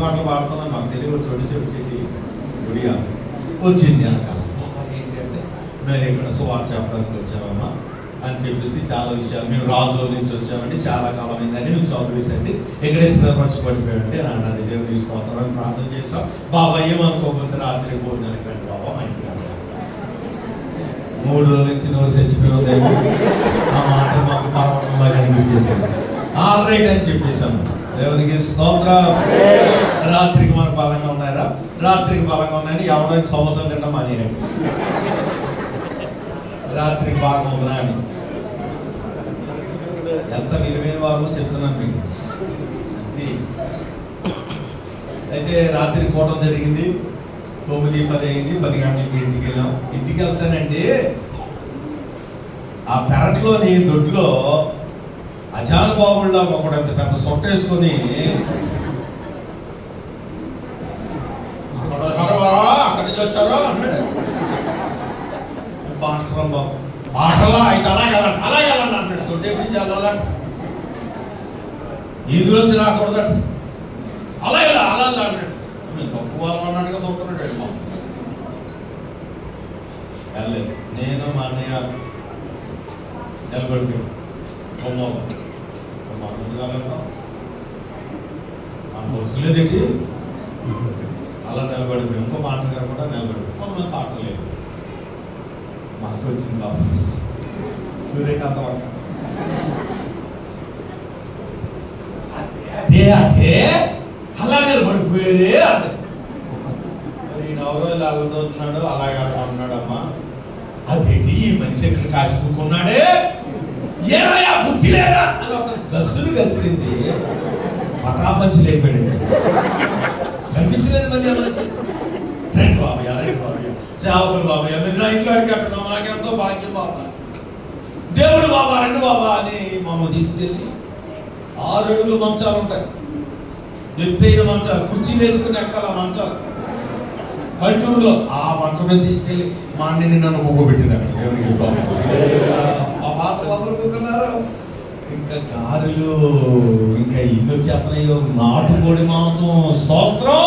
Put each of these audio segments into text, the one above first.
పాటలు పాడుతున్నాను, నాకు తెలియదు చొడిసి వచ్చేది గుడియా వచ్చింది అనకాల. బాబా ఏంటంటే మేము ఇక్కడ సువార్త చెప్పడానికి వచ్చామమ్మా అని చెప్పేసి చాలా విషయాలు, మేము రాజుల నుంచి వచ్చామండి, చాలా కాలం అయిందని మేము చదువుసేండి, ఇక్కడే స్థిరపరచుకోడిపోయామంటే అన్నది. దేవుడికి స్తోత్రాన్ని ప్రార్థన చేస్తాం. బాబా ఏమనుకోకపోతే రాత్రి భోజనానికి రండి బాబా మా ఇంటికి అన్నారు. 3 రోజుల నుంచి నోరు చచ్చిపోయింది. ఆ మాట మాకు పర్వతంలాగా అనిపించేసాము. ఆల్ రైట్ అని చెప్పేశాము. దేవునికి స్తోత్రం. రాత్రికి మనకు బలంగా ఉన్నారా? రాత్రికి బలంగా ఉన్నాయని ఎవడో సంవత్సరం తింటాం అని రాత్రికి బాగా ఉందినా అని ఎంత విలువైన వారు చెప్తున్నాను మీకు. అయితే రాత్రి కూటం జరిగింది. 9-10 అయింది. 10 గంటలకి ఇంటికి వెళ్ళాం. ఇంటికి వెళ్తానండి, ఆ పెరట్లోని దొడ్లో అజాన్ బాబుల్లో ఒకడు అంత పెద్ద సొట్ట వేసుకొని అక్కడి నుంచి వచ్చారో అన్నాడు. పాస్టర్ బాబు పాటలా అయితే అలాగే అన్నాడు. సొట్టే నుంచి వెళ్ళాలంట, ఈదులోంచి రాకూడదట, అలా అన్నాడు. మేము తక్కువ అన్నట్టుగా చూస్తున్నాడు. వెళ్ళలేదు. నేను మా అన్నయ్య నిలబడిపోయాం. ఆ బొరుసులేదేంటి అలా నిలబడిపోయాం. ఇంకో పాటలు గారు కూడా నిలబడిపోయాం. కొంతమంది పాటలు లేదు. మాకు వచ్చింది బాబు సూర్యకాంత పక్క అదే అలా నిలబడిపోయేదే. అదే నేను ఎవరో ఇలా అల్లదవుతున్నాడు, అలాగే అనుకుంటున్నాడు. అమ్మా అదేంటి ఈ మనిషి ఇక్కడ కాసిపుకున్నాడే, ఏమయ్యా బుద్ధి లేదా అని ఒక గసురింది. పటాపంచి లేపాడండి. కనిపించలేదు మళ్ళీ మనిషి. రండి బాబయ్య, రండి బాబయ్య, సేవకులు బాబయ్య, మీరు నా ఇంట్లో అడిగి కట్టడం నాకెంతో భాగ్యం బాబా, దేవుడు బాబా, రండి బాబా అని మమ్మల్ని తీసుకెళ్ళి 6 అడుగులు మంచాలు ఉంటాయి, ఎత్తైన మంచాలు, కుర్చీ వేసుకుని ఎక్కాల మంచాలు పల్లెటూరులో. ఆ మంచం మీద తీసుకెళ్ళి మా అన్నని నన్ను మొగ్గబెట్టింది అక్కడ. దేవునికి ఆ పాటలు అందరూ కూకున్నారు. ఇంకా గారెలు, ఇంకా ఇల్లు చేతనయ్యో, నాటుకోడి మాంసం, స్తోత్రం.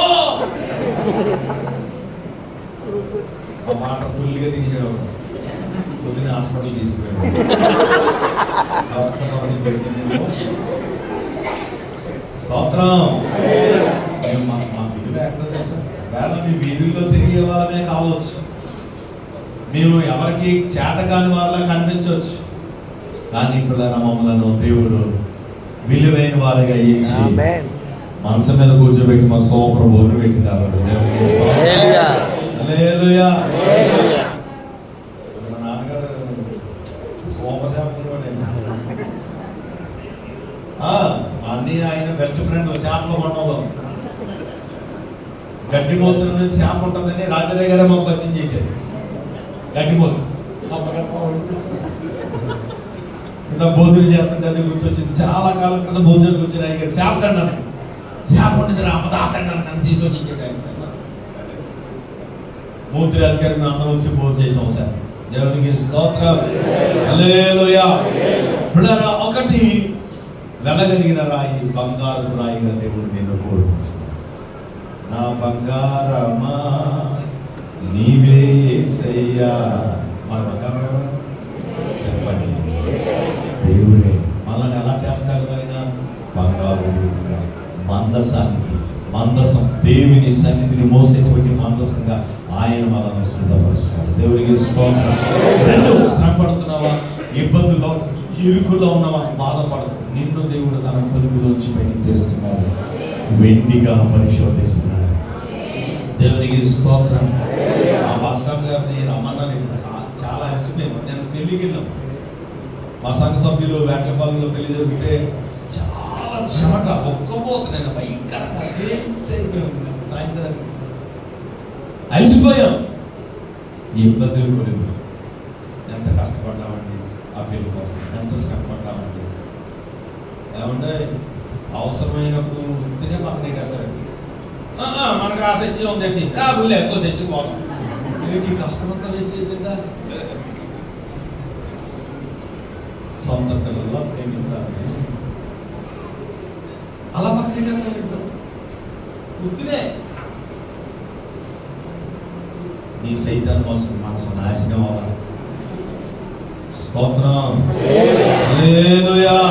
ఆ మాట ఫుల్గా తినేవాడు. పొద్దున్న హాస్పిటల్ తీసుకుపోయాడు. స్తోత్రం. మేము మా విలువ ఎక్కడ తెలుసా? వేళ మీ వీధుల్లో తిరిగే వాళ్ళమే కావచ్చు, మేము ఎవరికి చేతకాని వాళ్ళ కనిపించవచ్చు, కానీ పిల్లల మమ్మలను దేవుడు విలువైన వారిగా ఇచ్చి మంచం మీద కూర్చోబెట్టి మాకు సూపర్ బోర్డు పెట్టినారు. మా నాన్నగారు సూపర్ చేపలు అన్ని ఆయన బెస్ట్ ఫ్రెండ్ చేపల మండంలో గడ్డి మోసం నుంచి చేప ఉంటుందని రాజారావు గారే మాకు పరిచయం చేశారు. గడ్డి మోసం ఇంత భోజనం చేస్తుంటే అది గుర్తొచ్చింది. చాలా కాలం క్రితం భోజనానికి వచ్చిన ఆయన గారు చేప తండ్రి, చేప ఉండింది రామదా తండ్రి అని తీసుకొచ్చి ఇచ్చాడు ఆయన. మూర్తిరాజు గారు మేము అందరం వచ్చి భోజనం చేసాం సార్. దేవునికి స్తోత్రం. హల్లెలూయా. పిల్లరా, ఒకటి వెలగలిగిన రాయి బంగారు రాయిగా దేవుడు నిన్ను కోరుకుంటున్నాడు. నా బంగారమా నీవే యేసయ్యా. మన బంగారం ఎవరు చెప్పండి? దేవుడే. మనల్ని ఎలా చేస్తాడు ఆయన? బంగారు దేవుడుగా, మందసానికి, మందసం దేవుని సన్నిధిని మోసేటువంటి మందసంగా ఆయన మనల్ని సిద్ధపరుస్తాడు. దేవుడికి స్తోత్రం. 2, శ్రమ పడుతున్నావా, ఇబ్బందుల్లో ఇరుకులో ఉన్నవా, బాధపడదు. నిన్ను దేవుడు తన కొలువులోంచి బయటికి తెస్తున్నాడు, వెండిగా పరిశోధిస్తున్నాడు. దేవునికి స్తోత్రం. ఆ మాస్టర్ గారిని రమ్మన్నాను. చాలా ఇష్టం. నేను పెళ్లికి వెళ్ళాం. మా సంఘ సభ్యులు వేటలపాలెంలో పెళ్లి జరిగితే చాలా చెమట, ఒక్కపోత, నేను భయంకరంగా సాయంత్రం అలిసిపోయాం. ఈ ఇబ్బందులు కొలిపి ఎంత కష్టపడ్డామండి ఆ పెళ్లి కోసం, ఎంత శ్రమపడ్డామండి. ఏమంటే అవసరమైనప్పుడు తినే పక్కనే కట్టారండి. మనకు ఆ చర్చ ఉందండి, రాబుల్లే ఎక్కువ చర్చపోదాం. ఈ కష్టమంతా వేస్ట్ అయిపోయిందా? సొంత పిల్లల్లో ప్రేమించాలి. అలా పక్కనే కట్టాలి. గుర్తునే. నీ సైతాన్ మనసు నాశనం అవ్వాలి. స్తోత్రం. హల్లెలూయా.